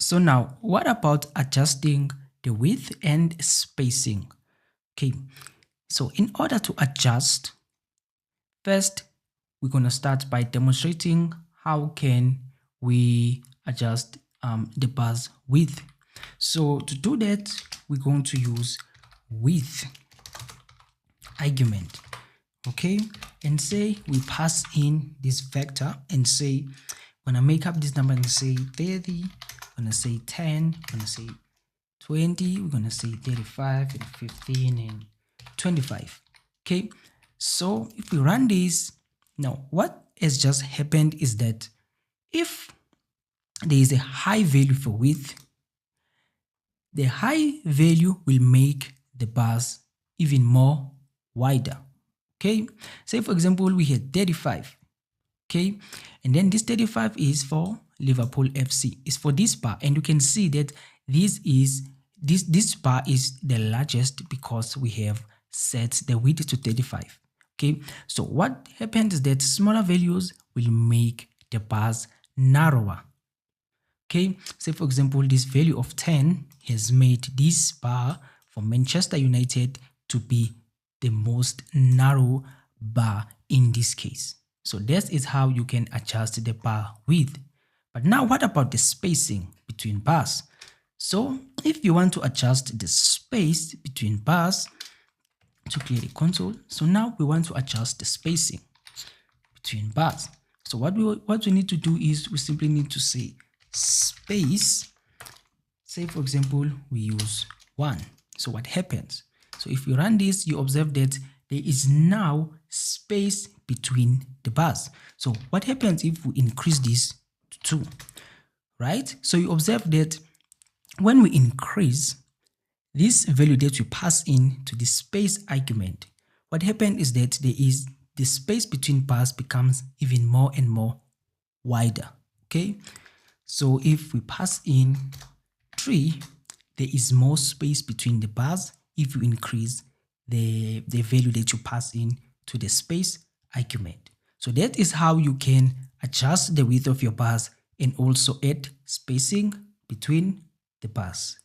So now, what about adjusting the width and spacing? Okay, so in order to adjust, first we're going to start by demonstrating how can we adjust the bar's width. So to do that, we're going to use width argument. Okay, and say we pass in this vector and say when I make up this number and say 30, I'm gonna say 10, I'm gonna say 20, we're gonna say 35 and 15 and 25. Okay, so if we run this now, what has just happened is that if there is a high value for width, the high value will make the bars even more wider. Okay, say for example we had 35. Okay, and then this 35 is for Liverpool FC, is for this bar, and you can see that this bar is the largest because we have set the width to 35. Okay, so what happens is that smaller values will make the bars narrower. Okay, say for example this value of 10 has made this bar for Manchester United to be the most narrow bar in this case. So this is how you can adjust the bar width. But now what about the spacing between bars? So if you want to adjust the space between bars, to clear the console, so now we want to adjust the spacing between bars. So what we need to do is we simply need to say space. Say for example we use 1. So what happens? So if you run this, you observe that there is now space between the bars. So what happens if we increase this to 2, right? So you observe that when we increase this value that we pass in to the space argument, what happens is that the space between bars becomes even more and more wider. Okay, so if we pass in 3, there is more space between the bars if you increase the value that you pass in to the space argument. So that is how you can adjust the width of your bars and also add spacing between the bars.